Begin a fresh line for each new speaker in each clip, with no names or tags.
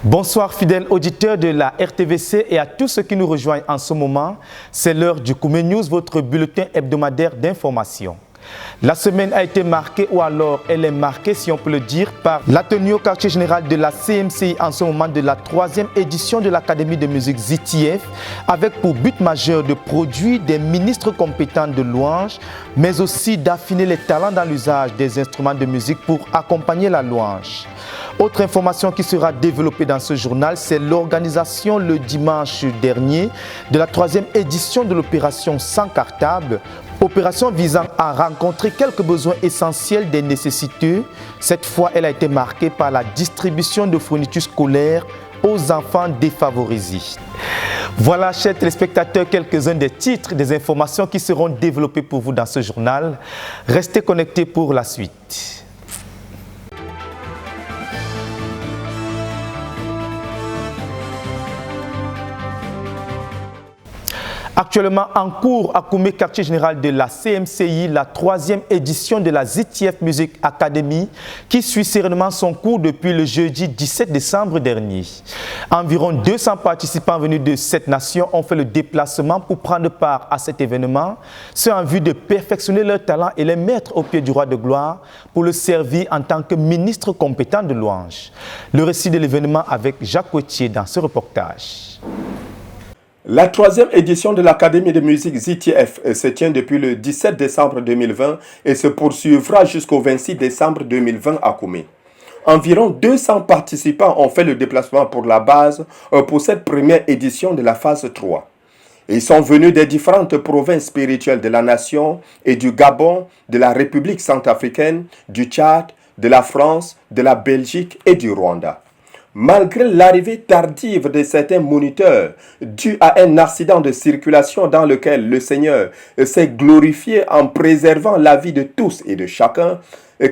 Bonsoir fidèles auditeurs de la RTVC et à tous ceux qui nous rejoignent en ce moment. C'est l'heure du Koumé News, votre bulletin hebdomadaire d'information. La semaine a été marquée, ou alors elle est marquée, si on peut le dire, par la tenue au quartier général de la CMCI en ce moment de la 3e édition de l'Académie de musique ZTF, avec pour but majeur de produire des ministres compétents de louange, mais aussi d'affiner les talents dans l'usage des instruments de musique pour accompagner la louange. Autre information qui sera développée dans ce journal, c'est l'organisation le dimanche dernier de la 3e édition de l'opération Sans cartable. Opération visant à rencontrer quelques besoins essentiels des nécessiteux. Cette fois, elle a été marquée par la distribution de fournitures scolaires aux enfants défavorisés. Voilà, chers téléspectateurs, quelques-uns des titres, des informations qui seront développées pour vous dans ce journal. Restez connectés pour la suite. Actuellement en cours à Koumé, quartier général de la CMCI, la 3e édition de la ZTF Music Academy qui suit sereinement son cours depuis le jeudi 17 décembre dernier. Environ 200 participants venus de 7 nations ont fait le déplacement pour prendre part à cet événement, ce en vue de perfectionner leur talent et les mettre au pied du roi de gloire pour le servir en tant que ministre compétent de louange. Le récit de l'événement avec Jacques Coutier dans ce reportage.
La 3e édition de l'Académie de musique ZTF se tient depuis le 17 décembre 2020 et se poursuivra jusqu'au 26 décembre 2020 à Koumé. Environ 200 participants ont fait le déplacement pour la base pour cette première édition de la phase 3. Ils sont venus des différentes provinces spirituelles de la nation et du Gabon, de la République centrafricaine, du Tchad, de la France, de la Belgique et du Rwanda. Malgré l'arrivée tardive de certains moniteurs due à un accident de circulation dans lequel le Seigneur s'est glorifié en préservant la vie de tous et de chacun,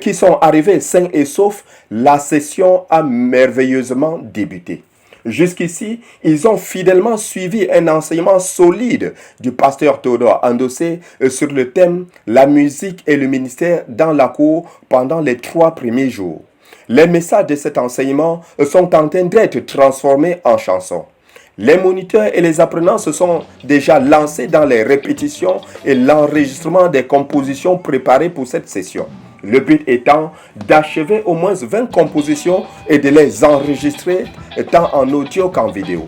qui sont arrivés sains et saufs, la session a merveilleusement débuté. Jusqu'ici, ils ont fidèlement suivi un enseignement solide du pasteur Théodore Andossé sur le thème « La musique et le ministère dans la cour » pendant les 3 premiers jours. Les messages de cet enseignement sont en train d'être transformés en chansons. Les moniteurs et les apprenants se sont déjà lancés dans les répétitions et l'enregistrement des compositions préparées pour cette session. Le but étant d'achever au moins 20 compositions et de les enregistrer tant en audio qu'en vidéo.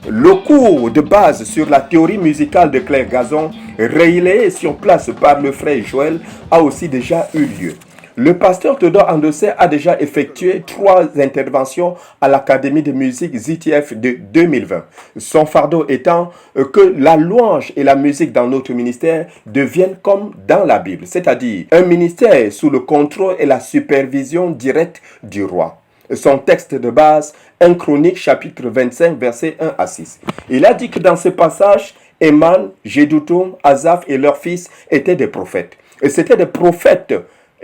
Le cours de base sur la théorie musicale de Claire Gazon, relayé sur place par le frère Joël, a aussi déjà eu lieu. Le pasteur Théodore Andossé a déjà effectué 3 interventions à l'Académie de musique ZTF de 2020. Son fardeau étant que la louange et la musique dans notre ministère deviennent comme dans la Bible, c'est-à-dire un ministère sous le contrôle et la supervision directe du roi. Son texte de base, 1 Chronique chapitre 25 versets 1 à 6. Il a dit que dans ce passage, Éman, Jéduthun, Asaph et leurs fils étaient des prophètes. Et c'était des prophètes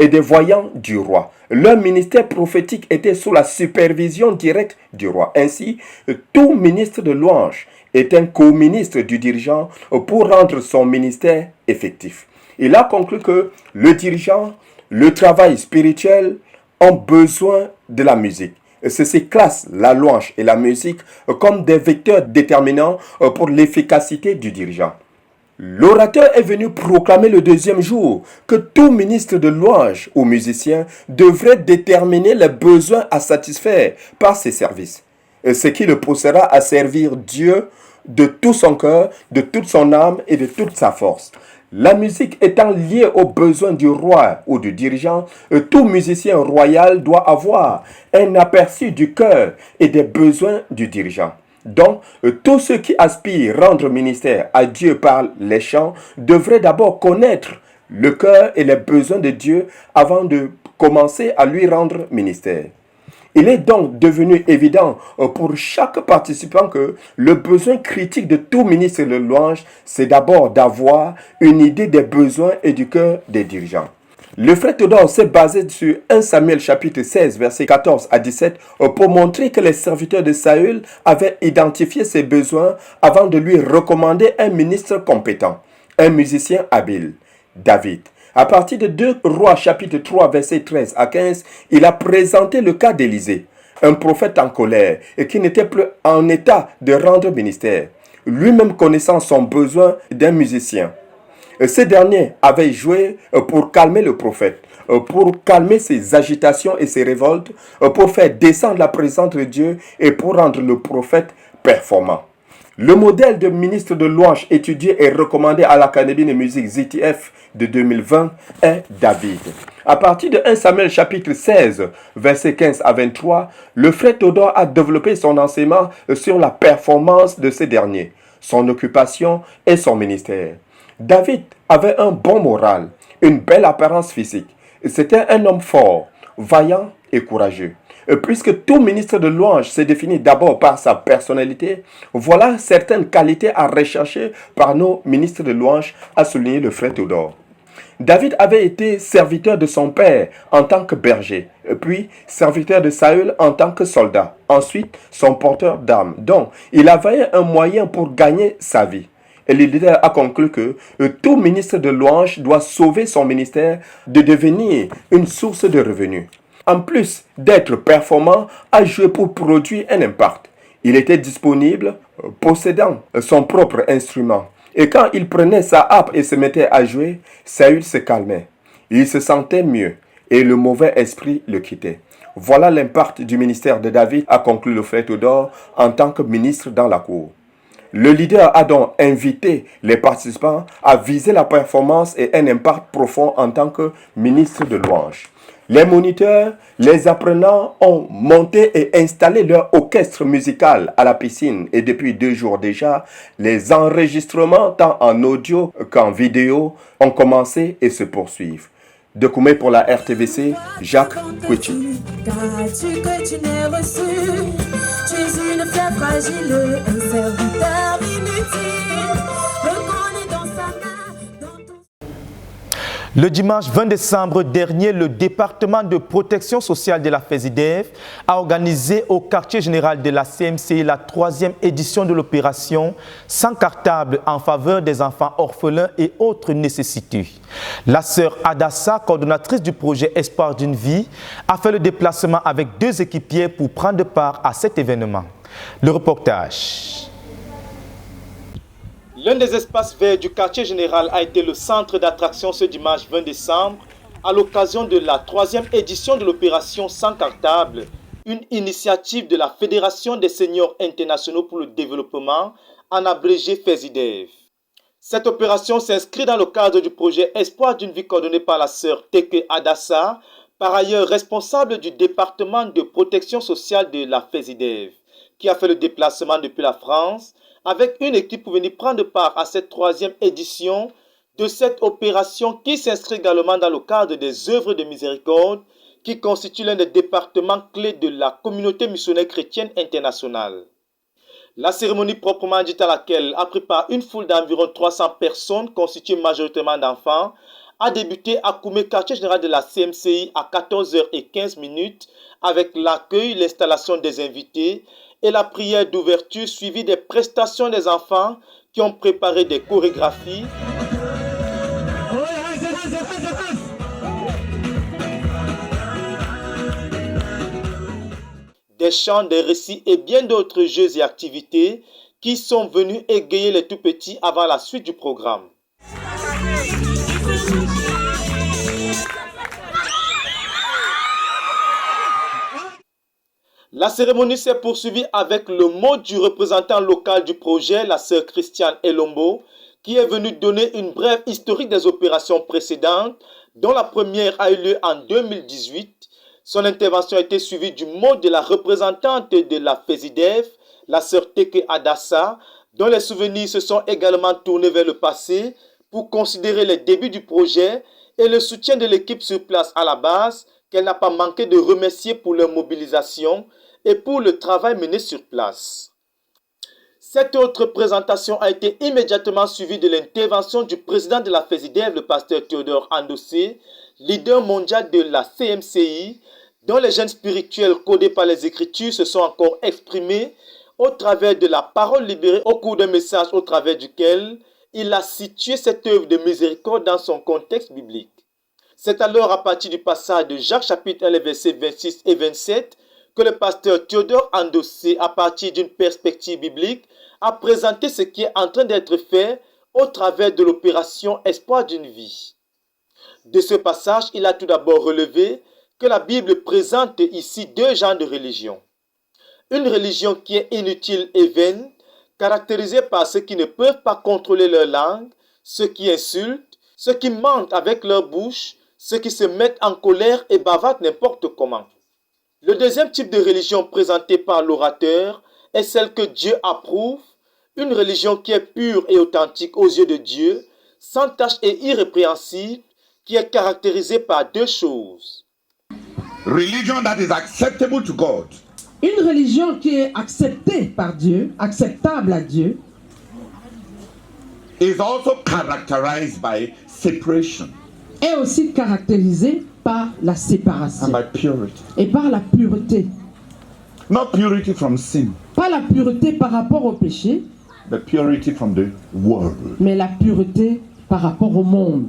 et des voyants du roi. Leur ministère prophétique était sous la supervision directe du roi. Ainsi, tout ministre de louange est un co-ministre du dirigeant pour rendre son ministère effectif. Il a conclu que le dirigeant, le travail spirituel ont besoin de la musique. Ceci classe la louange et la musique comme des vecteurs déterminants pour l'efficacité du dirigeant. L'orateur est venu proclamer le 2e jour que tout ministre de louange ou musicien devrait déterminer les besoins à satisfaire par ses services, ce qui le poussera à servir Dieu de tout son cœur, de toute son âme et de toute sa force. La musique étant liée aux besoins du roi ou du dirigeant, tout musicien royal doit avoir un aperçu du cœur et des besoins du dirigeant. Donc, tous ceux qui aspirent rendre ministère à Dieu par les chants devraient d'abord connaître le cœur et les besoins de Dieu avant de commencer à lui rendre ministère. Il est donc devenu évident pour chaque participant que le besoin critique de tout ministre de louange, c'est d'abord d'avoir une idée des besoins et du cœur des dirigeants. Le frère Théodore s'est basé sur 1 Samuel chapitre 16 versets 14 à 17 pour montrer que les serviteurs de Saül avaient identifié ses besoins avant de lui recommander un ministre compétent, un musicien habile, David. À partir de 2 Rois chapitre 3 versets 13 à 15, il a présenté le cas d'Élisée. un prophète en colère et qui n'était plus en état de rendre ministère, lui-même connaissant son besoin d'un musicien. Ce dernier avait joué pour calmer le prophète, pour calmer ses agitations et ses révoltes, pour faire descendre la présence de Dieu et pour rendre le prophète performant. Le modèle de ministre de louange étudié et recommandé à l'Académie de musique ZTF de 2020 est David. À partir de 1 Samuel chapitre 16, versets 15 à 23, le frère Théodore a développé son enseignement sur la performance de ces derniers, son occupation et son ministère. David avait un bon moral, une belle apparence physique. C'était un homme fort, vaillant et courageux. Puisque tout ministre de louange se définit d'abord par sa personnalité, voilà certaines qualités à rechercher par nos ministres de louange, a souligné le frère Théodore. David avait été serviteur de son père en tant que berger, puis serviteur de Saül en tant que soldat, ensuite son porteur d'armes. Donc, il avait un moyen pour gagner sa vie. Et le leader a conclu que tout ministre de louange doit sauver son ministère de devenir une source de revenus. En plus d'être performant, a joué pour produire un impact. Il était disponible, possédant son propre instrument. Et quand il prenait sa harpe et se mettait à jouer, Saül se calmait. Il se sentait mieux et le mauvais esprit le quittait. Voilà l'impact du ministère de David, a conclu le frère Théodore en tant que ministre dans la cour. Le leader a donc invité les participants à viser la performance et un impact profond en tant que ministre de louange. Les moniteurs, les apprenants ont monté et installé leur orchestre musical à la piscine et depuis 2 jours déjà, les enregistrements tant en audio qu'en vidéo ont commencé et se poursuivent. De Koumé pour la RTVC, Jacques Kouechi.
Tu es une fleur fragile, un serviteur inutile. Reconnais dans sa main, dans ton...
Le dimanche 20 décembre dernier, le département de protection sociale de la FESIDEF a organisé au quartier général de la CMCI la 3e édition de l'opération Sans cartable en faveur des enfants orphelins et autres nécessités. La sœur Adassa, coordonnatrice du projet Espoir d'une vie, a fait le déplacement avec 2 équipiers pour prendre part à cet événement. Le reportage. L'un des espaces verts du quartier général a été le centre d'attraction ce dimanche 20 décembre à l'occasion de la 3e édition de l'opération Sans cartable, une initiative de la Fédération des seniors internationaux pour le développement, en abrégé FESIDEF. Cette opération s'inscrit dans le cadre du projet Espoir d'une vie coordonné par la sœur Teke Adassa, par ailleurs responsable du département de protection sociale de la FESIDEF, qui a fait le déplacement depuis la France avec une équipe pour venir prendre part à cette 3e édition de cette opération qui s'inscrit également dans le cadre des œuvres de miséricorde qui constituent l'un des départements clés de la communauté missionnaire chrétienne internationale. La cérémonie proprement dite à laquelle a pris part une foule d'environ 300 personnes constituées majoritairement d'enfants a débuté à Koumé, quartier général de la CMCI à 14h15 avec l'accueil, l'installation des invités et la prière d'ouverture suivie des prestations des enfants qui ont préparé des chorégraphies, des chants, des récits et bien d'autres jeux et activités qui sont venus égayer les tout-petits avant la suite du programme. La cérémonie s'est poursuivie avec le mot du représentant local du projet, la sœur Christiane Elombo, qui est venue donner une brève historique des opérations précédentes, dont la première a eu lieu en 2018. Son intervention a été suivie du mot de la représentante de la FESIDEF, la sœur Teke Adassa, dont les souvenirs se sont également tournés vers le passé pour considérer les débuts du projet et le soutien de l'équipe sur place à la base, qu'elle n'a pas manqué de remercier pour leur mobilisation et pour le travail mené sur place. Cette autre présentation a été immédiatement suivie de l'intervention du président de la FESIDEF, le pasteur Théodore Andossé, leader mondial de la CMCI, dont les jeunes spirituels codés par les Écritures se sont encore exprimés au travers de la parole libérée au cours d'un message au travers duquel il a situé cette œuvre de miséricorde dans son contexte biblique. C'est alors à partir du passage de Jacques chapitre 1, versets 26 et 27 que le pasteur Théodore Andossé, à partir d'une perspective biblique, a présenté ce qui est en train d'être fait au travers de l'opération Espoir d'une vie. De ce passage, il a tout d'abord relevé que la Bible présente ici deux genres de religion. Une religion qui est inutile et vaine, caractérisée par ceux qui ne peuvent pas contrôler leur langue, ceux qui insultent, ceux qui mentent avec leur bouche, ceux qui se mettent en colère et bavardent n'importe comment. Le deuxième type de religion présentée par l'orateur est celle que Dieu approuve, une religion qui est pure et authentique aux yeux de Dieu, sans tache et irrépréhensible, qui est caractérisée par deux choses.
Religion that is acceptable to God.
Une religion qui est acceptée par Dieu, acceptable à Dieu,
Is also characterized by separation
est aussi caractérisée par la séparation
and by purity.
et par la pureté.
Not purity from sin,
Pas la pureté par rapport au péché,
but purity from the world.
mais la pureté par rapport au monde.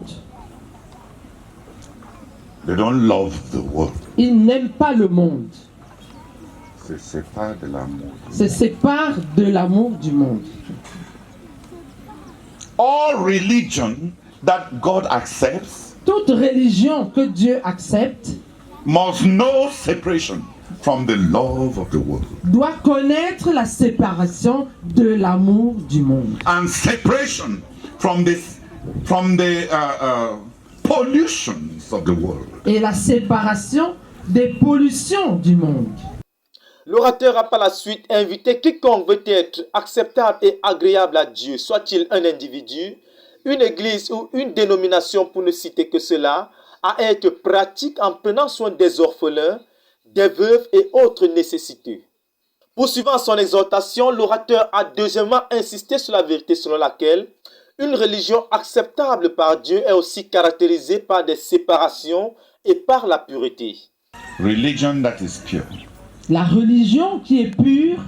They don't love the world.
Ils n'aiment pas le monde.
C'est pas de l'amour.
Se séparent de l'amour du monde.
All religion that God accepts
Toute religion que Dieu accepte
must know separation from the love of the world
doit connaître la séparation de l'amour du monde
and separation from the pollutions of the world.
et la séparation des pollutions du monde.
L'orateur a par la suite invité quiconque veut être acceptable et agréable à Dieu, soit-il un individu, une église ou une dénomination pour ne citer que cela, à être pratique en prenant soin des orphelins, des veuves et autres nécessités. Poursuivant son exhortation, l'orateur a deuxièmement insisté sur la vérité selon laquelle une religion acceptable par Dieu est aussi caractérisée par des séparations et par la pureté.
Religion that is pure
La religion qui est pure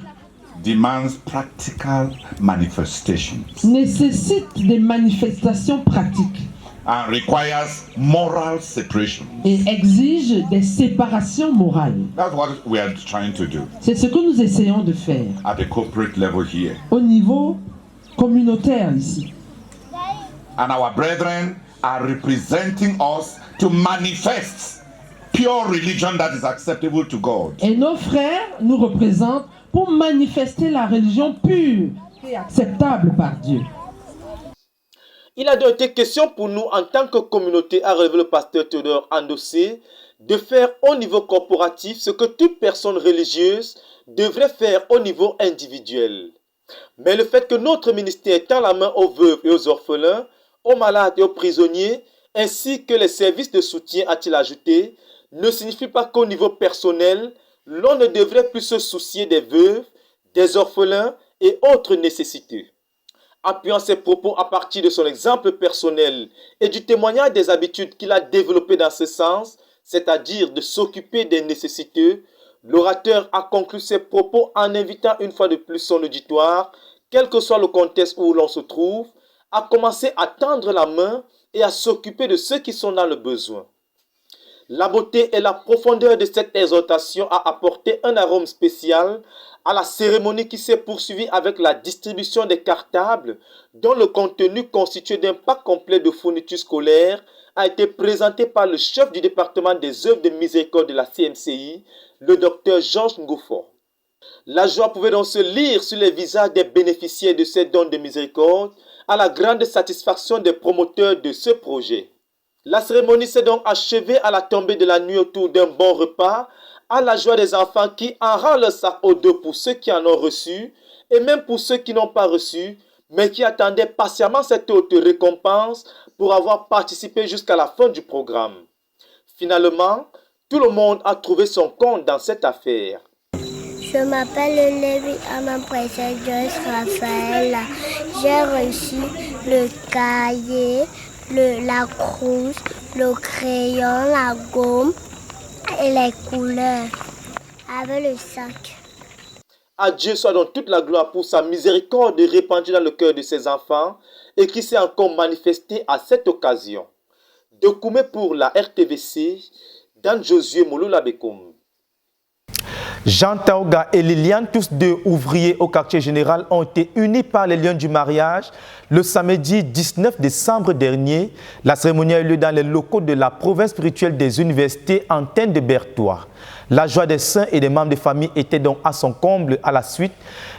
demands practical manifestations
nécessite des manifestations pratiques
and requires moral separation.
et exige des séparations morales.
That's what we are trying to do
C'est ce que nous essayons de faire
at the corporate level here.
au niveau communautaire ici.
And our brethren are representing us to manifest pure religion that is acceptable to God.
Et nos frères nous représentent pour manifester la religion pure et acceptable par Dieu.
Il a donc été question pour nous en tant que communauté, a relevé le pasteur Théodore Andossé, de faire au niveau corporatif ce que toute personne religieuse devrait faire au niveau individuel. Mais le fait que notre ministère tend la main aux veuves et aux orphelins, aux malades et aux prisonniers, ainsi que les services de soutien, a-t-il ajouté, ne signifie pas qu'au niveau personnel, l'on ne devrait plus se soucier des veuves, des orphelins et autres nécessités. Appuyant ses propos à partir de son exemple personnel et du témoignage des habitudes qu'il a développées dans ce sens, c'est-à-dire de s'occuper des nécessiteux, l'orateur a conclu ses propos en invitant une fois de plus son auditoire, quel que soit le contexte où l'on se trouve, à commencer à tendre la main et à s'occuper de ceux qui sont dans le besoin. La beauté et la profondeur de cette exhortation a apporté un arôme spécial à la cérémonie qui s'est poursuivie avec la distribution des cartables dont le contenu constitué d'un pack complet de fournitures scolaires a été présenté par le chef du département des œuvres de miséricorde de la CMCI, le docteur Georges Ngouffo. La joie pouvait donc se lire sur les visages des bénéficiaires de ces dons de miséricorde à la grande satisfaction des promoteurs de ce projet. La cérémonie s'est donc achevée à la tombée de la nuit autour d'un bon repas, à la joie des enfants qui en rendent leur sac aux deux pour ceux qui en ont reçu, et même pour ceux qui n'ont pas reçu, mais qui attendaient patiemment cette haute récompense pour avoir participé jusqu'à la fin du programme. Finalement, tout le monde a trouvé son compte dans cette affaire.
Je m'appelle Lévi Aman Précieuse Joyce Raphaël. J'ai reçu le cahier, la crosse, le crayon, la gomme et les couleurs avec le sac.
À Dieu soit donc toute la gloire pour sa miséricorde répandue dans le cœur de ses enfants et qui s'est encore manifestée à cette occasion. De Koumé pour la RTVC, Dan Josué Mouloula Bekoum. Jean Taoga et Liliane, tous deux ouvriers au quartier général, ont été unis par les liens du mariage le samedi 19 décembre dernier. La cérémonie a eu lieu dans les locaux de la province spirituelle des universités Antenne de Berthois. La joie des saints et des membres de famille était donc à son comble à la suite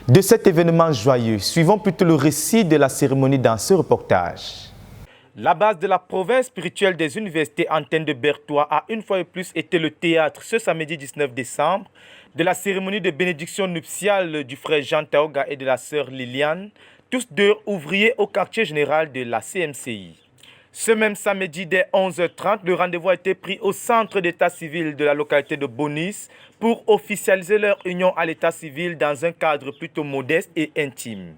de cet événement joyeux. Suivons plutôt le récit de la cérémonie dans ce reportage. La base de la province spirituelle des universités Antenne de Berthois a une fois de plus été le théâtre ce samedi 19 décembre de la cérémonie de bénédiction nuptiale du frère Jean Taoga et de la sœur Liliane, tous deux ouvriers au quartier général de la CMCI. Ce même samedi dès 11h30, le rendez-vous a été pris au centre d'état civil de la localité de Bonis pour officialiser leur union à l'état civil dans un cadre plutôt modeste et intime.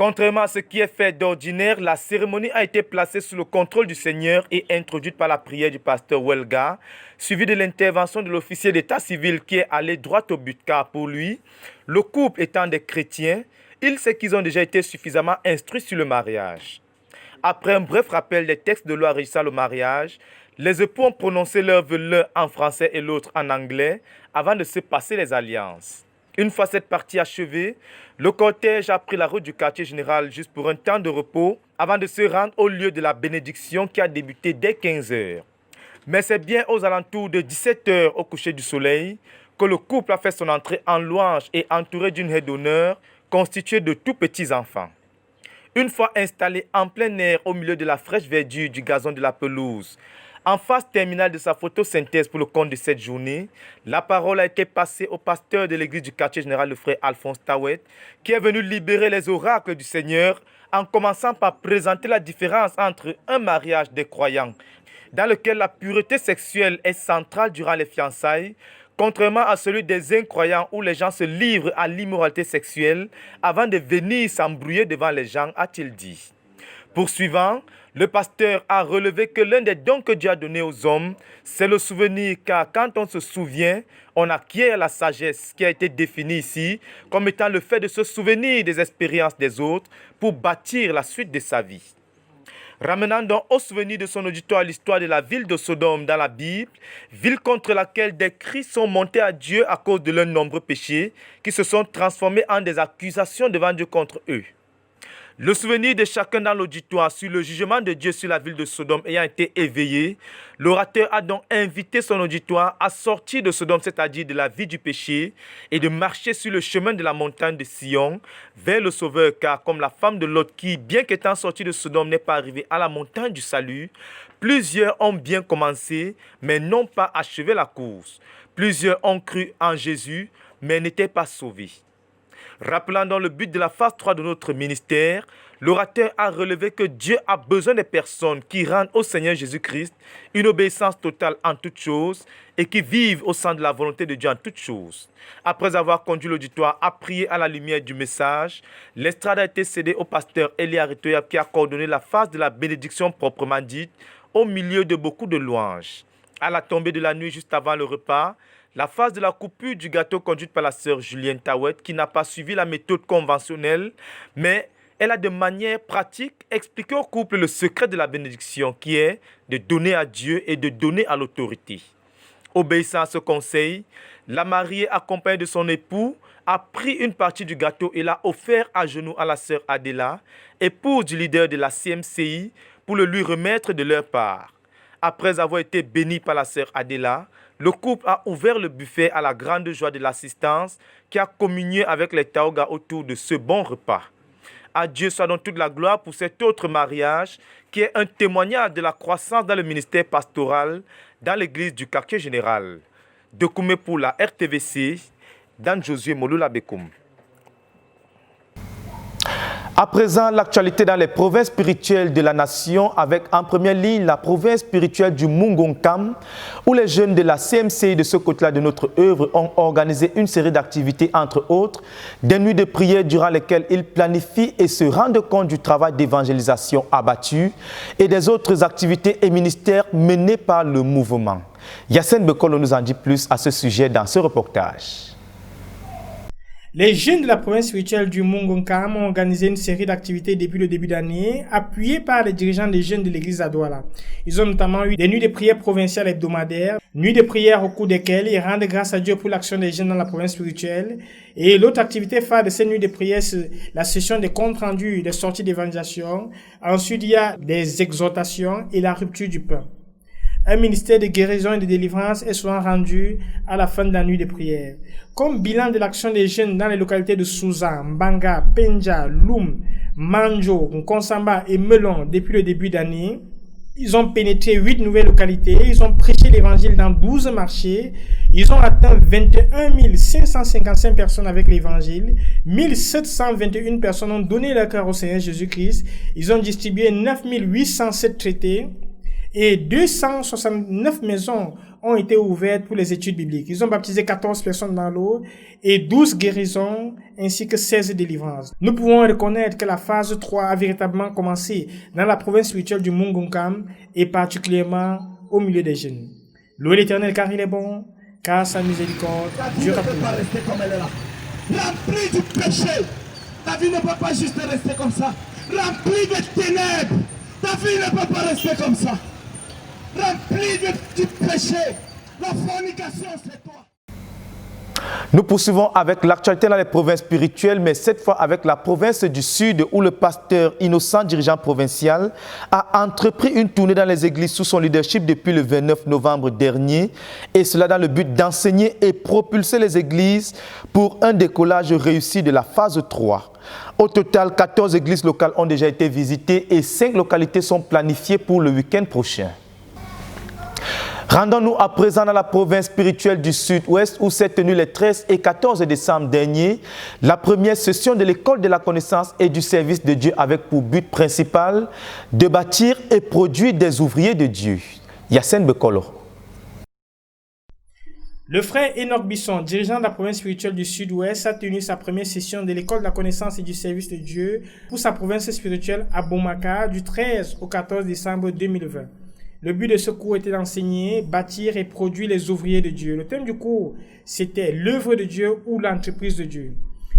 Contrairement à ce qui est fait d'ordinaire, la cérémonie a été placée sous le contrôle du Seigneur et introduite par la prière du pasteur Welga, suivie de l'intervention de l'officier d'état civil qui est allé droit au but, car pour lui, le couple étant des chrétiens, il sait qu'ils ont déjà été suffisamment instruits sur le mariage. Après un bref rappel des textes de loi régissant le mariage, les époux ont prononcé leurs vœux l'un en français et l'autre en anglais avant de se passer les alliances. Une fois cette partie achevée, le cortège a pris la route du quartier général juste pour un temps de repos avant de se rendre au lieu de la bénédiction qui a débuté dès 15h. Mais c'est bien aux alentours de 17h au coucher du soleil que le couple a fait son entrée en louange et entouré d'une haie d'honneur constituée de tout petits enfants. Une fois installé en plein air au milieu de la fraîche verdure du gazon de la pelouse, en phase terminale de sa photosynthèse pour le compte de cette journée, la parole a été passée au pasteur de l'église du quartier général, le frère Alphonse Tawet, qui est venu libérer les oracles du Seigneur en commençant par présenter la différence entre un mariage des croyants, dans lequel la pureté sexuelle est centrale durant les fiançailles, contrairement à celui des incroyants où les gens se livrent à l'immoralité sexuelle avant de venir s'embrouiller devant les gens, a-t-il dit. Poursuivant, le pasteur a relevé que l'un des dons que Dieu a donnés aux hommes, c'est le souvenir, car quand on se souvient, on acquiert la sagesse qui a été définie ici comme étant le fait de se souvenir des expériences des autres pour bâtir la suite de sa vie. Ramenant donc au souvenir de son auditoire l'histoire de la ville de Sodome dans la Bible, ville contre laquelle des cris sont montés à Dieu à cause de leurs nombreux péchés qui se sont transformés en des accusations devant Dieu contre eux. Le souvenir de chacun dans l'auditoire sur le jugement de Dieu sur la ville de Sodome ayant été éveillé, l'orateur a donc invité son auditoire à sortir de Sodome, c'est-à-dire de la vie du péché, et de marcher sur le chemin de la montagne de Sion vers le Sauveur, car comme la femme de Lot qui, bien qu'étant sortie de Sodome, n'est pas arrivée à la montagne du salut, plusieurs ont bien commencé, mais n'ont pas achevé la course. Plusieurs ont cru en Jésus, mais n'étaient pas sauvés. Rappelant dans le but de la phase 3 de notre ministère, l'orateur a relevé que Dieu a besoin des personnes qui rendent au Seigneur Jésus-Christ une obéissance totale en toutes choses et qui vivent au sein de la volonté de Dieu en toutes choses. Après avoir conduit l'auditoire à prier à la lumière du message, l'estrade a été cédée au pasteur Elie Aritoya qui a coordonné la phase de la bénédiction proprement dite au milieu de beaucoup de louanges. À la tombée de la nuit juste avant le repas, la phase de la coupure du gâteau conduite par la sœur Julienne Tawet qui n'a pas suivi la méthode conventionnelle, mais elle a de manière pratique expliqué au couple le secret de la bénédiction qui est de donner à Dieu et de donner à l'autorité. Obéissant à ce conseil, la mariée accompagnée de son époux a pris une partie du gâteau et l'a offert à genoux à la sœur Adela, épouse du leader de la CMCI, pour le lui remettre de leur part. Après avoir été béni par la sœur Adela, le couple a ouvert le buffet à la grande joie de l'assistance qui a communié avec les Taoga autour de ce bon repas. À Dieu soit donc toute la gloire pour cet autre mariage qui est un témoignage de la croissance dans le ministère pastoral dans l'église du quartier général. De Koumé pour la RTVC, Dan Josué Moloula Bekoum. À présent, l'actualité dans les provinces spirituelles de la nation avec en première ligne la province spirituelle du Mungonkam où les jeunes de la CMCI de ce côté-là de notre œuvre ont organisé une série d'activités entre autres, des nuits de prière durant lesquelles ils planifient et se rendent compte du travail d'évangélisation abattu et des autres activités et ministères menés par le mouvement. Yacine Bekolo nous en dit plus à ce sujet dans ce reportage.
Les jeunes de la province spirituelle du Mungonkam ont organisé une série d'activités depuis le début d'année, appuyées par les dirigeants des jeunes de l'église à Douala. Ils ont notamment eu des nuits de prière provinciales hebdomadaires, nuits de prière au cours desquelles ils rendent grâce à Dieu pour l'action des jeunes dans la province spirituelle. Et l'autre activité phare de ces nuits de prière, c'est la session des comptes rendus, des sorties d'évangélisation. Ensuite, il y a des exhortations et la rupture du pain. Un ministère de guérison et de délivrance est souvent rendu à la fin de la nuit de prière. Comme bilan de l'action des jeunes dans les localités de Souza, Mbanga, Penja, Loum, Manjo, Nkonsamba et Melon depuis le début d'année, ils ont pénétré 8 nouvelles localités, ils ont prêché l'évangile dans 12 marchés, ils ont atteint 21 555 personnes avec l'évangile, 1721 personnes ont donné leur cœur au Seigneur Jésus-Christ, ils ont distribué 9 807 traités, et 269 maisons ont été ouvertes pour les études bibliques. Ils ont baptisé 14 personnes dans l'eau et 12 guérisons ainsi que 16 délivrances. Nous pouvons reconnaître que la phase 3 a véritablement commencé dans la province spirituelle du Mungonkam et particulièrement au milieu des jeunes. Louez l'Éternel car il est bon, car sa miséricorde durera toujours.
Rester comme elle est là. Remplie du péché. Ta vie ne peut pas juste rester comme ça. Remplie de ténèbres. Ta vie ne peut pas rester comme ça. Rempli du péché, la fornication c'est toi.
Nous poursuivons avec l'actualité dans les provinces spirituelles, mais cette fois avec la province du Sud où le pasteur Innocent, dirigeant provincial, a entrepris une tournée dans les églises sous son leadership depuis le 29 novembre dernier, et cela dans le but d'enseigner et propulser les églises pour un décollage réussi de la phase 3. Au total, 14 églises locales ont déjà été visitées et 5 localités sont planifiées pour le week-end prochain. Rendons-nous à présent dans la province spirituelle du Sud-Ouest où s'est tenue les 13 et 14 décembre dernier la première session de l'école de la connaissance et du service de Dieu avec pour but principal de bâtir et produire des ouvriers de Dieu. Yassine Bekolo.
Le frère Enoch Bisson, dirigeant de la province spirituelle du Sud-Ouest, a tenu sa première session de l'école de la connaissance et du service de Dieu pour sa province spirituelle à Bomaka du 13 au 14 décembre 2020. Le but de ce cours était d'enseigner, bâtir et produire les ouvriers de Dieu. Le thème du cours, c'était l'œuvre de Dieu ou l'entreprise de Dieu.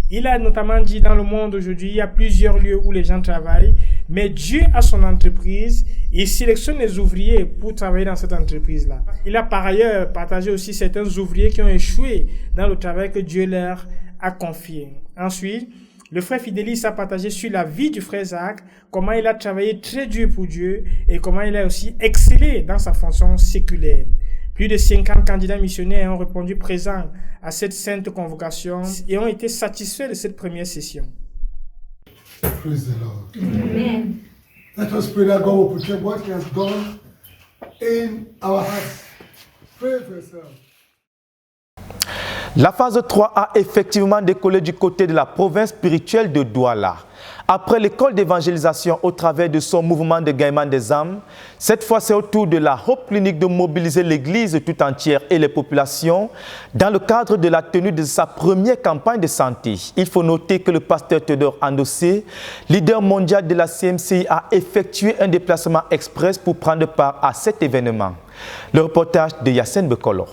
Il a notamment dit dans le monde aujourd'hui, il y a plusieurs lieux où les gens travaillent, mais Dieu a son entreprise et il sélectionne les ouvriers pour travailler dans cette entreprise-là. Il a par ailleurs partagé aussi certains ouvriers qui ont échoué dans le travail que Dieu leur a confié. Ensuite, le frère Fidélis a partagé sur la vie du frère Zach, comment il a travaillé très dur pour Dieu et comment il a aussi excellé dans sa fonction séculaire. Plus de 50 candidats missionnaires ont répondu présents à cette sainte convocation et ont été satisfaits de cette première session.
Praise the Lord. Amen. Let us pray that God will protect what He has done in our hearts. Pray for yourself.
La phase 3 a effectivement décollé du côté de la province spirituelle de Douala. Après l'école d'évangélisation au travers de son mouvement de gaiement des âmes, cette fois c'est au tour de la Hope Clinic de mobiliser l'église tout entière et les populations dans le cadre de la tenue de sa première campagne de santé. Il faut noter que le pasteur Théodore Andossé, leader mondial de la CMCI, a effectué un déplacement express pour prendre part à cet événement. Le reportage de Yassine Bekolo.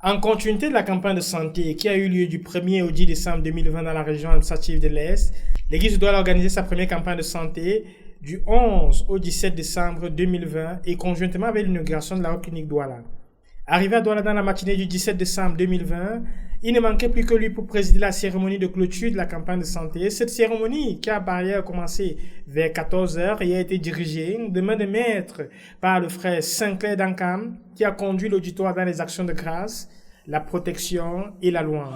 En continuité de la campagne de santé qui a eu lieu du 1er au 10 décembre 2020 dans la région administrative de l'Est, l'église doit organiser sa première campagne de santé du 11 au 17 décembre 2020 et conjointement avec l'inauguration de la Hope Clinic Douala. Arrivé à Douala dans la matinée du 17 décembre 2020, il ne manquait plus que lui pour présider la cérémonie de clôture de la campagne de santé. Cette cérémonie, qui a par ailleurs commencé vers 14h et a été dirigée de main de maître par le frère Sinclair Dankam, qui a conduit l'auditoire dans les actions de grâce, la protection et la louange.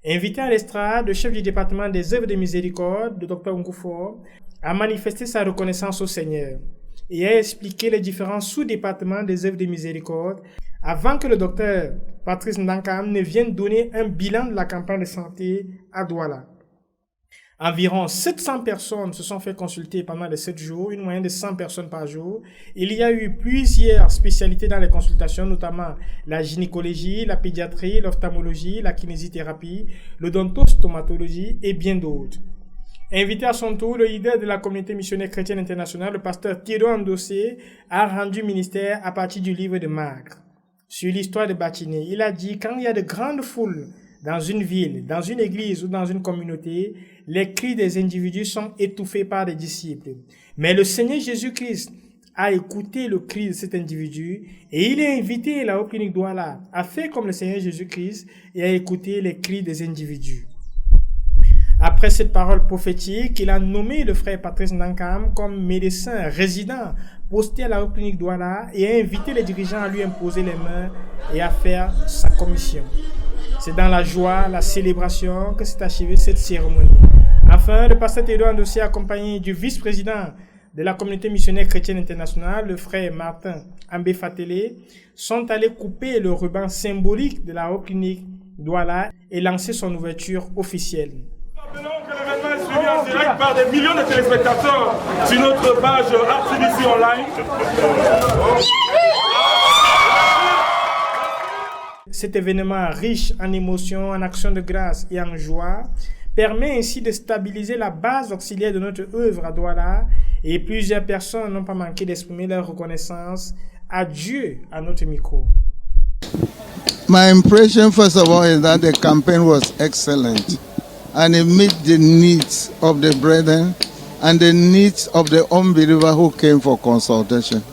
Invité à l'estrade, le chef du département des œuvres de miséricorde, le Dr Ngoufo, a manifesté sa reconnaissance au Seigneur et a expliqué les différents sous-départements des œuvres de miséricorde avant que le docteur Patrice Ndankam ne vienne donner un bilan de la campagne de santé à Douala. Environ 700 personnes se sont fait consulter pendant les 7 jours, une moyenne de 100 personnes par jour. Il y a eu plusieurs spécialités dans les consultations, notamment la gynécologie, la pédiatrie, l'ophtalmologie, la kinésithérapie, l'odontostomatologie et bien d'autres. Invité à son tour, le leader de la communauté missionnaire chrétienne internationale, le pasteur Théodore Ndossé, a rendu ministère à partir du livre de Marc. Sur l'histoire de Batiné, il a dit: quand il y a de grandes foules dans une ville, dans une église ou dans une communauté, les cris des individus sont étouffés par des disciples. Mais le Seigneur Jésus-Christ a écouté le cri de cet individu et il a invité la haute clinique Douala à faire comme le Seigneur Jésus-Christ et à écouter les cris des individus. Après cette parole prophétique, il a nommé le frère Patrice Nankam comme médecin résident posté à la haute clinique Douala et a invité les dirigeants à lui imposer les mains et à faire sa commission. C'est dans la joie, la célébration que s'est achevée cette cérémonie. Enfin, le pasteur Théodore Ndossé, accompagné du vice-président de la communauté missionnaire chrétienne internationale, le frère Martin Ambé Fatele, sont allés couper le ruban symbolique de la haute clinique Douala et lancer son ouverture officielle.
Rappelons que l'événement est suivi en direct par des millions de téléspectateurs sur notre page RCBC Online.
Cet événement riche en émotions, en actions de grâce et en joie permet ainsi de stabiliser la base auxiliaire de notre œuvre à Douala et plusieurs personnes n'ont pas manqué d'exprimer leur reconnaissance à Dieu à notre micro.
My impression, first of all, is that the campaign was excellent and it met the needs of the brethren and the needs of the unbeliever who came for consultation.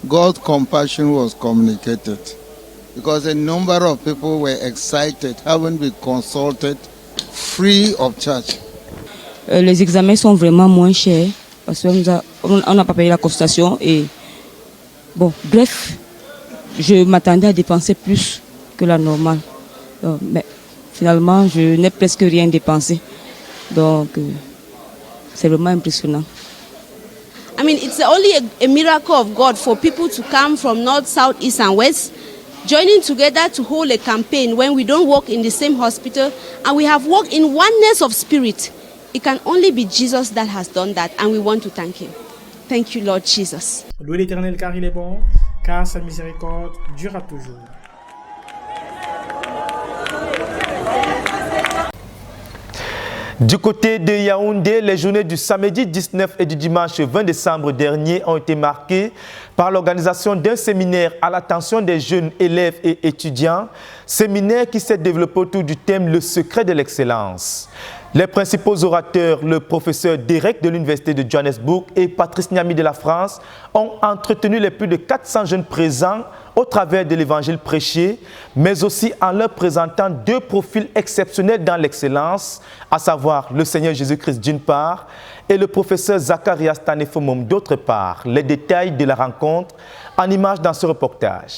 God's compassion was communicated because a number of people were excited, having been consulted free of charge.
Les examens sont vraiment moins chers parce qu'on n'a pas payé la consultation et bon, bref, je m'attendais à dépenser plus que la normale. Mais finalement, je n'ai presque rien dépensé. Donc, c'est vraiment impressionnant.
I mean, it's only a miracle of God for people to come from north, south, east, and west, joining together to hold a campaign when we don't work in the same hospital and we have worked in oneness of spirit. It can only be Jesus that has done that, and we want to thank Him. Thank you, Lord Jesus.
Louez l'Éternel car il est bon, car sa miséricorde durera toujours.
Du côté de Yaoundé, les journées du samedi 19 et du dimanche 20 décembre dernier ont été marquées par l'organisation d'un séminaire à l'attention des jeunes élèves et étudiants, séminaire qui s'est développé autour du thème « Le secret de l'excellence ». Les principaux orateurs, le professeur Derek de l'Université de Johannesburg et Patrice Niami de la France, ont entretenu les plus de 400 jeunes présents au travers de l'évangile prêché, mais aussi en leur présentant deux profils exceptionnels dans l'excellence, à savoir le Seigneur Jésus-Christ d'une part et le professeur Zacharias Tanefomom d'autre part. Les détails de la rencontre en images dans ce reportage.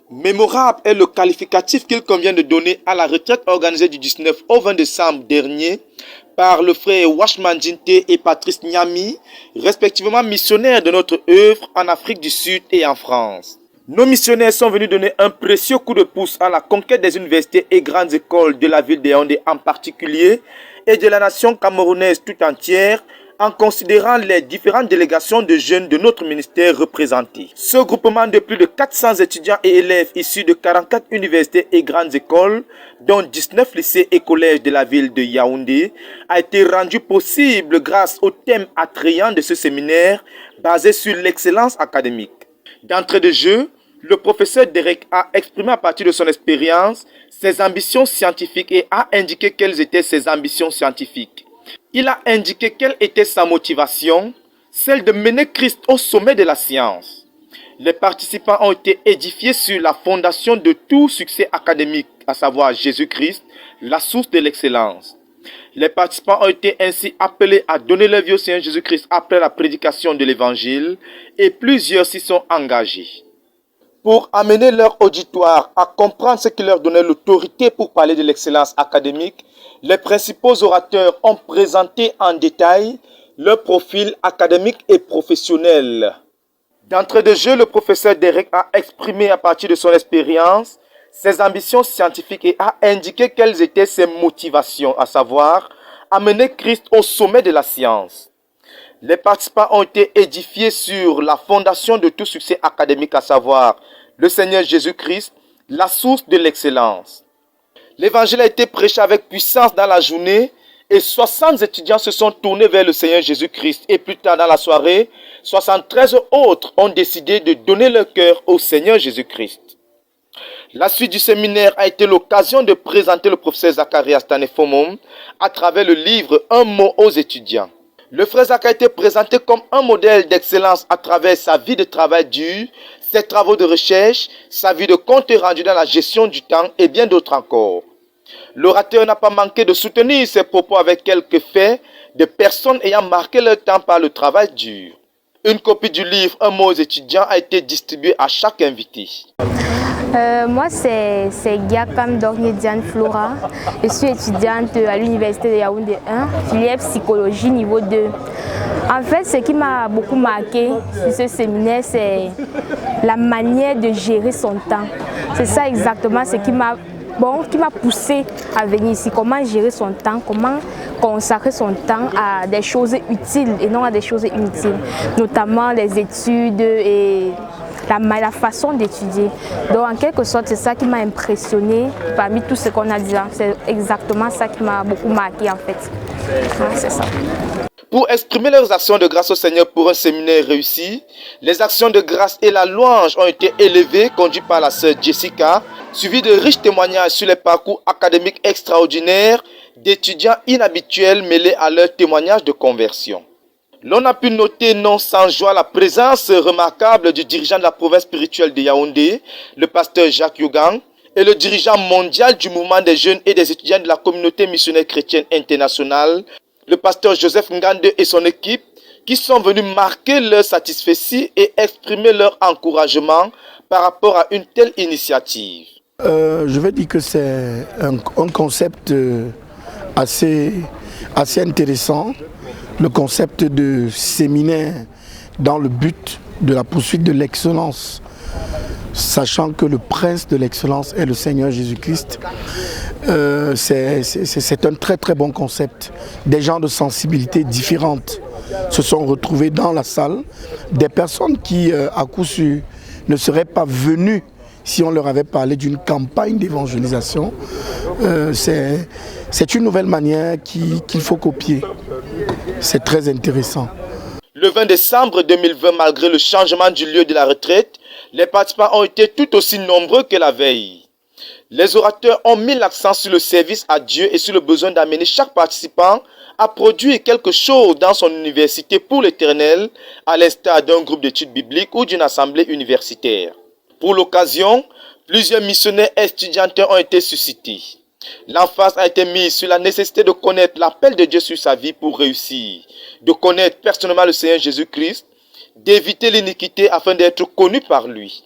Mémorable est le qualificatif qu'il convient de donner à la retraite organisée du 19 au 20 décembre dernier par le frère Washman Jinte et Patrice Niami, respectivement missionnaires de notre œuvre en Afrique du Sud et en France. Nos missionnaires sont venus donner un précieux coup de pouce à la conquête des universités et grandes écoles de la ville de Yaoundé en particulier et de la nation camerounaise tout entière, en considérant les différentes délégations de jeunes de notre ministère représentées. Ce groupement de plus de 400 étudiants et élèves issus de 44 universités et grandes écoles, dont 19 lycées et collèges de la ville de Yaoundé, a été rendu possible grâce au thème attrayant de ce séminaire basé sur l'excellence académique. D'entrée de jeu, le professeur Derek a exprimé à partir de son expérience ses ambitions scientifiques et a indiqué quelles étaient ses ambitions scientifiques. Il a indiqué quelle était sa motivation, celle de mener Christ au sommet de la science. Les participants ont été édifiés sur la fondation de tout succès académique, à savoir Jésus-Christ, la source de l'excellence. Les participants ont été ainsi appelés à donner leur vie au Seigneur Jésus-Christ après la prédication de l'Évangile et plusieurs s'y sont engagés. Pour amener leur auditoire à comprendre ce qui leur donnait l'autorité pour parler de l'excellence académique, les principaux orateurs ont présenté en détail leur profil académique et professionnel. D'entrée de jeu, le professeur Derek a exprimé à partir de son expérience ses ambitions scientifiques et a indiqué quelles étaient ses motivations, à savoir amener Christ au sommet de la science. Les participants ont été édifiés sur la fondation de tout succès académique, à savoir le Seigneur Jésus-Christ, la source de l'excellence. L'évangile a été prêché avec puissance dans la journée et 60 étudiants se sont tournés vers le Seigneur Jésus-Christ. Et plus tard dans la soirée, 73 autres ont décidé de donner leur cœur au Seigneur Jésus-Christ. La suite du séminaire a été l'occasion de présenter le professeur Zacharias Tanefomom à travers le livre Un mot aux étudiants. Le frère Zach a été présenté comme un modèle d'excellence à travers sa vie de travail dur, ses travaux de recherche, sa vie de compte rendu dans la gestion du temps et bien d'autres encore. L'orateur n'a pas manqué de soutenir ses propos avec quelques faits de personnes ayant marqué leur temps par le travail dur. Une copie du livre Un mot aux étudiants a été distribuée à chaque invité.
Moi, c'est Giakam Dornier Diane Flora. Je suis étudiante à l'université de Yaoundé 1, filière psychologie niveau 2. En fait, ce qui m'a beaucoup marqué sur ce séminaire, c'est la manière de gérer son temps. C'est ça exactement ce qui m'a poussé à venir ici. Comment gérer son temps, comment consacrer son temps à des choses utiles et non à des choses inutiles, notamment les études et la façon d'étudier. Donc en quelque sorte, c'est ça qui m'a impressionné parmi tout ce qu'on a dit là. C'est exactement ça qui m'a beaucoup marqué en fait. C'est ça.
Pour exprimer leurs actions de grâce au Seigneur pour un séminaire réussi, les actions de grâce et la louange ont été élevées, conduites par la sœur Jessica, suivies de riches témoignages sur les parcours académiques extraordinaires d'étudiants inhabituels mêlés à leurs témoignages de conversion. L'on a pu noter non sans joie la présence remarquable du dirigeant de la province spirituelle de Yaoundé, le pasteur Jacques Yougang, et le dirigeant mondial du mouvement des jeunes et des étudiants de la communauté missionnaire chrétienne internationale, le pasteur Joseph Ngande et son équipe, qui sont venus marquer leur satisfaction et exprimer leur encouragement par rapport à une telle initiative.
Je vais dire que c'est un concept assez intéressant, le concept de séminaire dans le but de la poursuite de l'excellence, sachant que le prince de l'excellence est le Seigneur Jésus-Christ. C'est un très très bon concept. Des gens de sensibilités différentes se sont retrouvés dans la salle. Des personnes qui, à coup sûr, ne seraient pas venues si on leur avait parlé d'une campagne d'évangélisation. C'est une nouvelle manière qu'il faut copier. C'est très intéressant.
Le 20 décembre 2020, malgré le changement du lieu de la retraite, les participants ont été tout aussi nombreux que la veille. Les orateurs ont mis l'accent sur le service à Dieu et sur le besoin d'amener chaque participant à produire quelque chose dans son université pour l'Éternel, à l'instar d'un groupe d'études bibliques ou d'une assemblée universitaire. Pour l'occasion, plusieurs missionnaires étudiantes ont été suscités. L'emphase a été mise sur la nécessité de connaître l'appel de Dieu sur sa vie pour réussir, de connaître personnellement le Seigneur Jésus-Christ, d'éviter l'iniquité afin d'être connu par lui.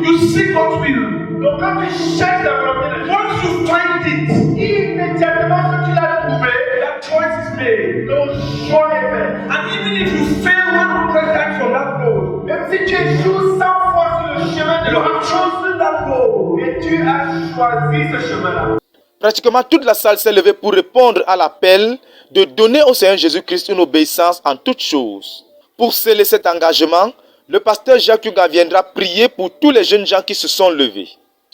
You seek God's will. Donc quand tu cherches la volonté de Dieu, once you find it, immédiatement que tu l'as trouvé, that choice is made. Donc choix est fait. And even if you fail 100 times on that road, même si tu échoues 100 fois sur le chemin de l'homme, choose that road. Et tu as choisi ce chemin-là.
Pratiquement toute la salle s'est levée pour répondre à l'appel de donner au Seigneur Jésus-Christ une obéissance en toutes choses. Pour sceller cet engagement, le pasteur Jacques Yougang viendra prier pour tous les jeunes gens qui se sont levés.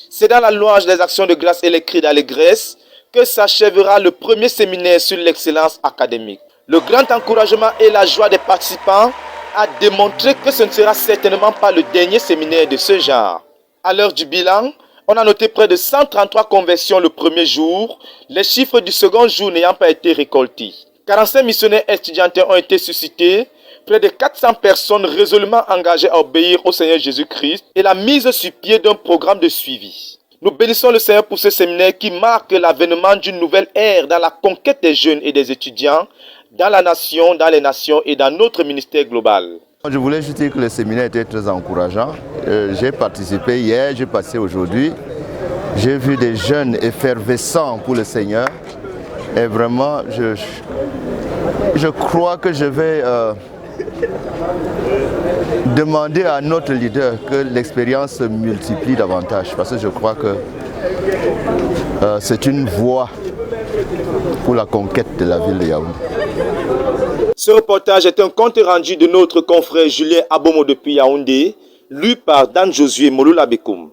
C'est dans la louange des actions de grâce et les cris d'allégresse que s'achèvera le premier séminaire sur l'excellence académique. Le grand encouragement et la joie des participants a démontré que ce ne sera certainement pas le dernier séminaire de ce genre. À l'heure du bilan, on a noté près de 133 conversions le premier jour, les chiffres du second jour n'ayant pas été récoltés. 45 missionnaires étudiantes ont été suscités, près de 400 personnes résolument engagées à obéir au Seigneur Jésus-Christ et la mise sur pied d'un programme de suivi. Nous bénissons le Seigneur pour ce séminaire qui marque l'avènement d'une nouvelle ère dans la conquête des jeunes et des étudiants, dans la nation, dans les nations et dans notre ministère global.
Je voulais juste dire que le séminaire était très encourageant. J'ai participé hier, j'ai passé aujourd'hui. J'ai vu des jeunes effervescents pour le Seigneur. Et vraiment, je crois que je vais demander à notre leader que l'expérience se multiplie davantage. Parce que je crois que c'est une voie pour la conquête de la ville de Yaoundé.
Ce reportage est un compte rendu de notre confrère Julien Abomo depuis Yaoundé, lu par Dan Josué Moloula Bekoum.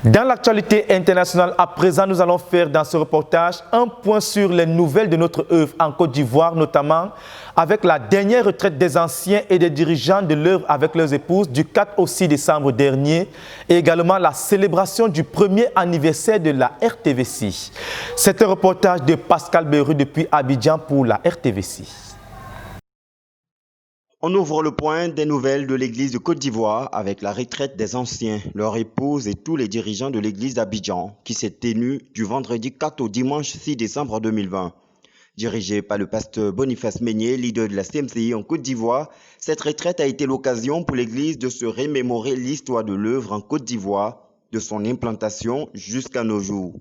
Dans l'actualité internationale, à présent, nous allons faire dans ce reportage un point sur les nouvelles de notre œuvre en Côte d'Ivoire, notamment avec la dernière retraite des anciens et des dirigeants de l'œuvre avec leurs épouses du 4 au 6 décembre dernier et également la célébration du premier anniversaire de la RTVC. C'est un reportage de Pascal Beru depuis Abidjan pour la RTVC.
On ouvre le point des nouvelles de l'église de Côte d'Ivoire avec la retraite des anciens, leurs épouses et tous les dirigeants de l'église d'Abidjan qui s'est tenue du vendredi 4 au dimanche 6 décembre 2020. Dirigée par le pasteur Boniface Meignet, leader de la CMCI en Côte d'Ivoire, cette retraite a été l'occasion pour l'église de se remémorer l'histoire de l'œuvre en Côte d'Ivoire, de son implantation jusqu'à nos jours.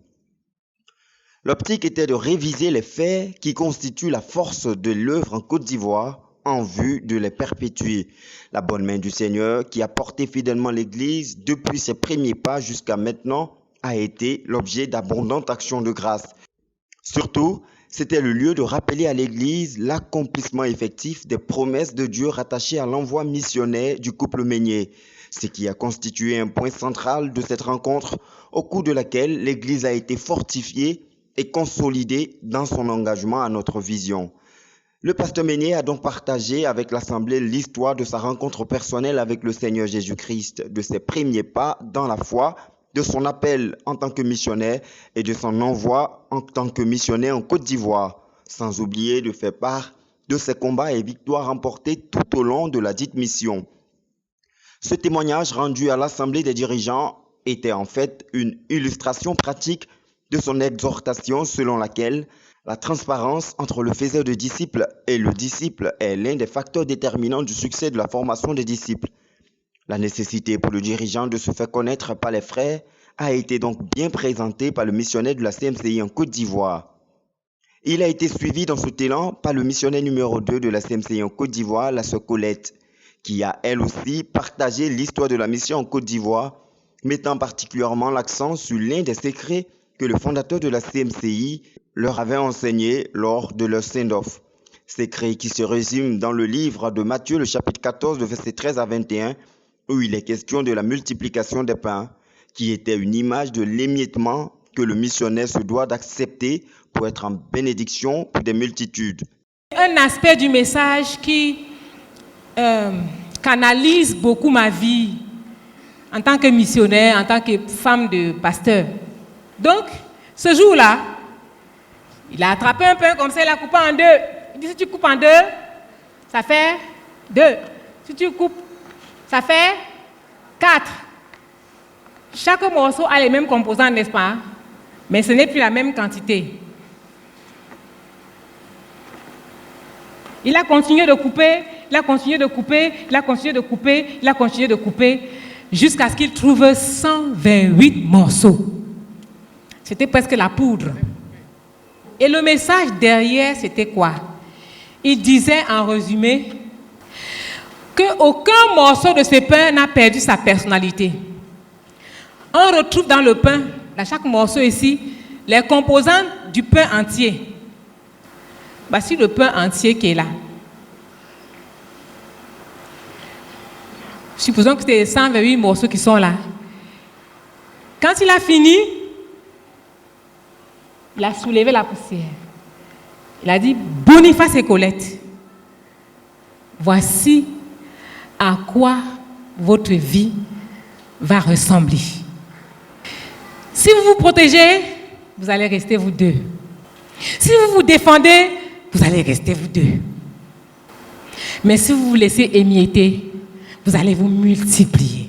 L'optique était de réviser les faits qui constituent la force de l'œuvre en Côte d'Ivoire en vue de les perpétuer. La bonne main du Seigneur qui a porté fidèlement l'Église depuis ses premiers pas jusqu'à maintenant a été l'objet d'abondantes actions de grâce. Surtout, c'était le lieu de rappeler à l'Église l'accomplissement effectif des promesses de Dieu rattachées à l'envoi missionnaire du couple Meignet, ce qui a constitué un point central de cette rencontre au cours de laquelle l'Église a été fortifiée et consolidée dans son engagement à notre vision. Le pasteur Meignet a donc partagé avec l'Assemblée l'histoire de sa rencontre personnelle avec le Seigneur Jésus-Christ, de ses premiers pas dans la foi, de son appel en tant que missionnaire et de son envoi en tant que missionnaire en Côte d'Ivoire, sans oublier de faire part de ses combats et victoires remportées tout au long de la dite mission. Ce témoignage rendu à l'Assemblée des dirigeants était en fait une illustration pratique de son exhortation selon laquelle la transparence entre le faiseur de disciples et le disciple est l'un des facteurs déterminants du succès de la formation des disciples. La nécessité pour le dirigeant de se faire connaître par les frères a été donc bien présentée par le missionnaire de la CMCI en Côte d'Ivoire. Il a été suivi dans cet élan par le missionnaire numéro 2 de la CMCI en Côte d'Ivoire, la sœur Colette, qui a elle aussi partagé l'histoire de la mission en Côte d'Ivoire, mettant particulièrement l'accent sur l'un des secrets que le fondateur de la CMCI leur avait enseigné lors de leur send-off. Secret qui se résume dans le livre de Matthieu, le chapitre 14, de versets 13 à 21, où il est question de la multiplication des pains, qui était une image de l'émiettement que le missionnaire se doit d'accepter pour être en bénédiction pour des multitudes.
Un aspect du message qui canalise beaucoup ma vie en tant que missionnaire, en tant que femme de pasteur. Donc, ce jour-là, il a attrapé un pain comme ça, il a coupé en deux. Il dit, si tu coupes en deux, ça fait 2. Si tu coupes, ça fait 4. Chaque morceau a les mêmes composants, n'est-ce pas? Mais ce n'est plus la même quantité. Il a continué de couper, il a continué de couper, il a continué de couper, il a continué de couper, jusqu'à ce qu'il trouve 128 morceaux. C'était presque la poudre. Et le message derrière, c'était quoi? Il disait en résumé qu'aucun morceau de ce pain n'a perdu sa personnalité. On retrouve dans le pain, dans chaque morceau ici, les composants du pain entier. Voici le pain entier qui est là. Supposons que c'est 128 morceaux qui sont là. Quand il a fini, il a soulevé la poussière. Il a dit, Boniface et Colette, voici à quoi votre vie va ressembler. Si vous vous protégez, vous allez rester vous deux. Si vous vous défendez, vous allez rester vous deux. Mais si vous vous laissez émietter, vous allez vous multiplier.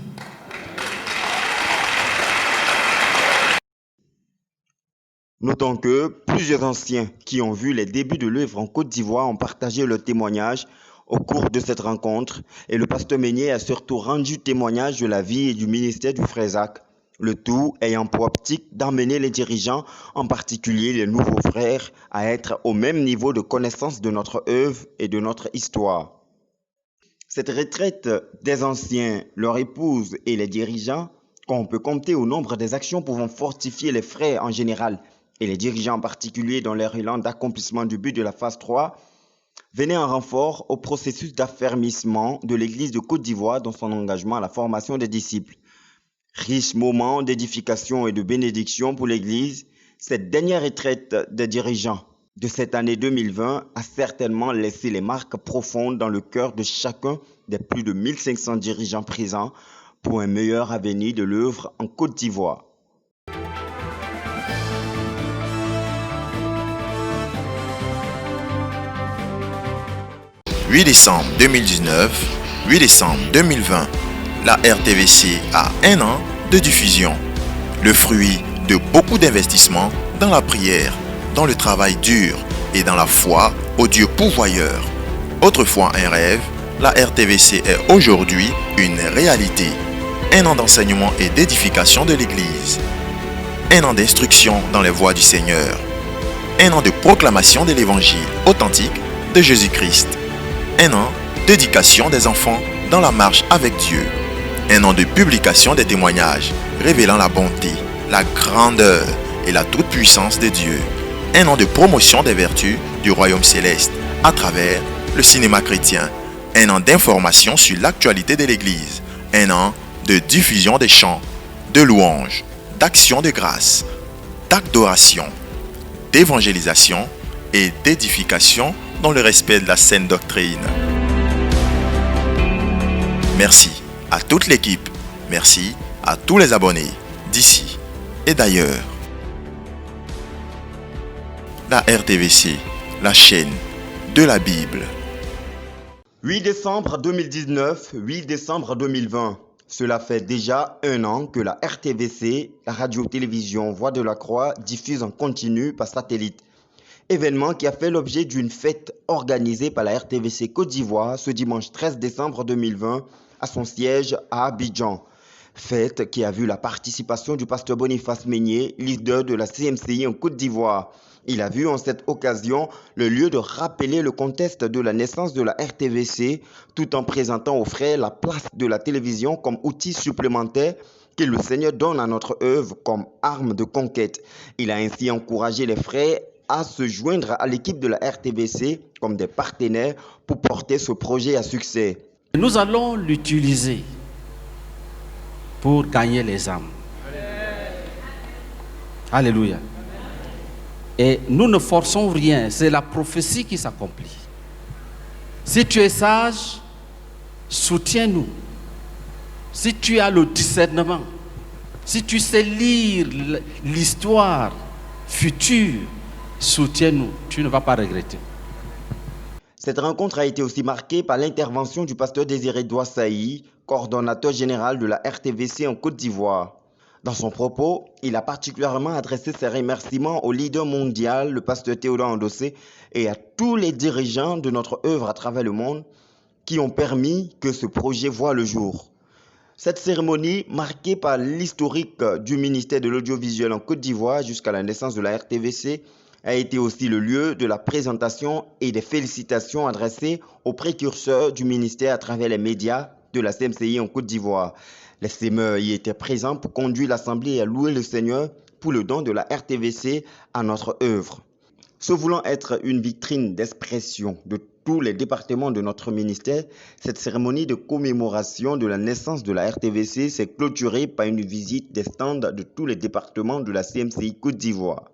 Notons que plusieurs anciens qui ont vu les débuts de l'œuvre en Côte d'Ivoire ont partagé leur témoignage au cours de cette rencontre et le pasteur Meignet a surtout rendu témoignage de la vie et du ministère du frère Zach, le tout ayant pour optique d'emmener les dirigeants, en particulier les nouveaux frères, à être au même niveau de connaissance de notre œuvre et de notre histoire. Cette retraite des anciens, leurs épouses et les dirigeants, qu'on peut compter au nombre des actions pouvant fortifier les frères en général et les dirigeants en particulier dans leur élan d'accomplissement du but de la phase 3, venait en renfort au processus d'affermissement de l'Église de Côte d'Ivoire dans son engagement à la formation des disciples. Riche moment d'édification et de bénédiction pour l'Église, cette dernière retraite des dirigeants de cette année 2020 a certainement laissé les marques profondes dans le cœur de chacun des plus de 1500 dirigeants présents pour un meilleur avenir de l'œuvre en Côte d'Ivoire.
« 8 décembre 2019, 8 décembre 2020, la RTVC a 1 an de diffusion. Le fruit de beaucoup d'investissements dans la prière, dans le travail dur et dans la foi au Dieu pourvoyeur. Autrefois un rêve, la RTVC est aujourd'hui une réalité. 1 an d'enseignement et d'édification de l'Église. 1 an d'instruction dans les voies du Seigneur. 1 an de proclamation de l'Évangile authentique de Jésus-Christ. 1 an d'éducation des enfants dans la marche avec Dieu. 1 an de publication des témoignages révélant la bonté, la grandeur et la toute-puissance de Dieu. 1 an de promotion des vertus du royaume céleste à travers le cinéma chrétien. 1 an d'information sur l'actualité de l'Église. 1 an de diffusion des chants, de louanges, d'actions de grâce, d'adoration, d'évangélisation et d'édification dans le respect de la saine doctrine. Merci à toute l'équipe. Merci à tous les abonnés d'ici et d'ailleurs. La RTVC, la chaîne de la Bible.
8 décembre 2019, 8 décembre 2020. Cela fait déjà 1 an que la RTVC, la radio-télévision Voix de la Croix, diffuse en continu par satellite. Événement qui a fait l'objet d'une fête organisée par la RTVC Côte d'Ivoire ce dimanche 13 décembre 2020 à son siège à Abidjan. Fête qui a vu la participation du pasteur Boniface Meignier, leader de la CMCI en Côte d'Ivoire. Il a vu en cette occasion le lieu de rappeler le contexte de la naissance de la RTVC tout en présentant aux frères la place de la télévision comme outil supplémentaire que le Seigneur donne à notre œuvre comme arme de conquête. Il a ainsi encouragé les frères à se joindre à l'équipe de la RTVC comme des partenaires pour porter ce projet à succès.
Nous allons l'utiliser pour gagner les âmes. Alléluia. Et nous ne forçons rien, c'est la prophétie qui s'accomplit. Si tu es sage, soutiens-nous. Si tu as le discernement, si tu sais lire l'histoire future, soutiens-nous, tu ne vas pas regretter.
Cette rencontre a été aussi marquée par l'intervention du pasteur Désiré Douassaï, coordonnateur général de la RTVC en Côte d'Ivoire. Dans son propos, il a particulièrement adressé ses remerciements au leader mondial, le pasteur Théodore Ndossé, et à tous les dirigeants de notre œuvre à travers le monde qui ont permis que ce projet voie le jour. Cette cérémonie, marquée par l'historique du ministère de l'audiovisuel en Côte d'Ivoire jusqu'à la naissance de la RTVC, a été aussi le lieu de la présentation et des félicitations adressées aux précurseurs du ministère à travers les médias de la CMCI en Côte d'Ivoire. Les sémeurs y étaient présents pour conduire l'Assemblée et à louer le Seigneur pour le don de la RTVC à notre œuvre. Se voulant être une vitrine d'expression de tous les départements de notre ministère, cette cérémonie de commémoration de la naissance de la RTVC s'est clôturée par une visite des stands de tous les départements de la CMCI Côte d'Ivoire.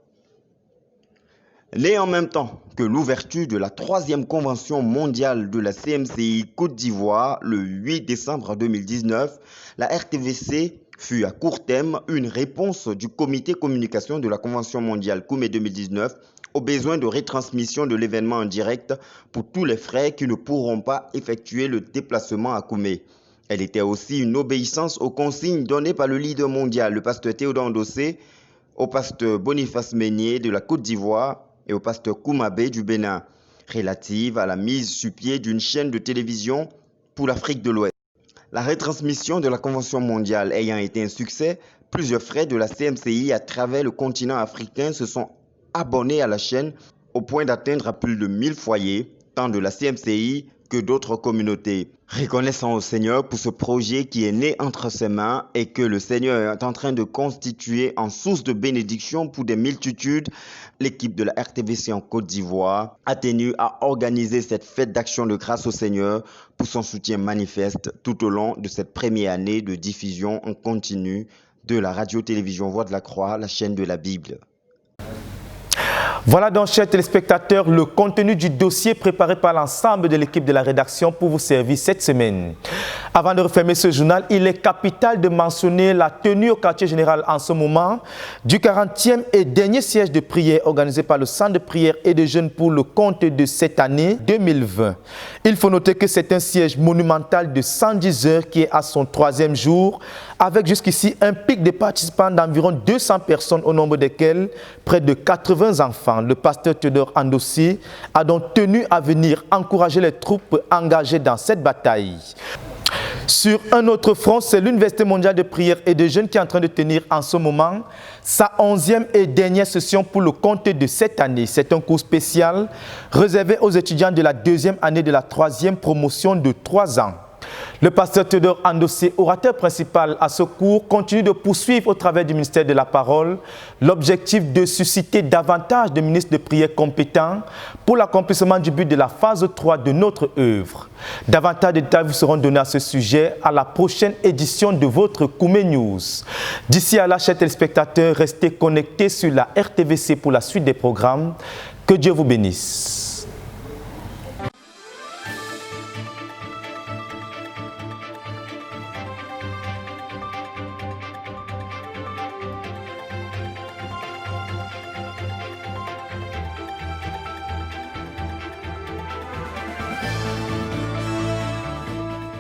Né en même temps que l'ouverture de la 3e convention mondiale de la CMCI Côte d'Ivoire le 8 décembre 2019, la RTVC fut à court terme une réponse du comité communication de la Convention mondiale Koumé 2019 aux besoins de retransmission de l'événement en direct pour tous les frères qui ne pourront pas effectuer le déplacement à Koumé. Elle était aussi une obéissance aux consignes données par le leader mondial, le pasteur Théodore Ndossé, au pasteur Boniface Meignier de la Côte d'Ivoire et au pasteur Koumabé du Bénin, relative à la mise sur pied d'une chaîne de télévision pour l'Afrique de l'Ouest. La retransmission de la Convention mondiale ayant été un succès, plusieurs frères de la CMCI à travers le continent africain se sont abonnés à la chaîne au point d'atteindre plus de 1000 foyers, tant de la CMCI que d'autres communautés. Reconnaissant au Seigneur pour ce projet qui est né entre ses mains et que le Seigneur est en train de constituer en source de bénédiction pour des multitudes, l'équipe de la RTVC en Côte d'Ivoire a tenu à organiser cette fête d'action de grâce au Seigneur pour son soutien manifeste tout au long de cette première année de diffusion en continu de la radio-télévision Voix de la Croix, la chaîne de la Bible.
Voilà donc, chers téléspectateurs, le contenu du dossier préparé par l'ensemble de l'équipe de la rédaction pour vous servir cette semaine. Avant de refermer ce journal, il est capital de mentionner la tenue au quartier général en ce moment du 40e et dernier siège de prière organisé par le Centre de prière et de jeûne pour le compte de cette année 2020. Il faut noter que c'est un siège monumental de 110 heures qui est à son 3e jour, avec jusqu'ici un pic de participants d'environ 200 personnes, au nombre desquels près de 80 enfants. Le pasteur Théodore Andossi a donc tenu à venir encourager les troupes engagées dans cette bataille. Sur un autre front, c'est l'Université mondiale de prière et de jeûne qui est en train de tenir en ce moment sa 11e et dernière session pour le compte de cette année. C'est un cours spécial réservé aux étudiants de la 2e année de la 3e promotion de 3 ans. Le pasteur Théodore Andossi, orateur principal à ce cours, continue de poursuivre au travers du ministère de la Parole l'objectif de susciter davantage de ministres de prière compétents pour l'accomplissement du but de la phase 3 de notre œuvre. Davantage de détails vous seront donnés à ce sujet à la prochaine édition de votre Koumé News. D'ici à là, chers téléspectateurs, restez connectés sur la RTVC pour la suite des programmes. Que Dieu vous bénisse.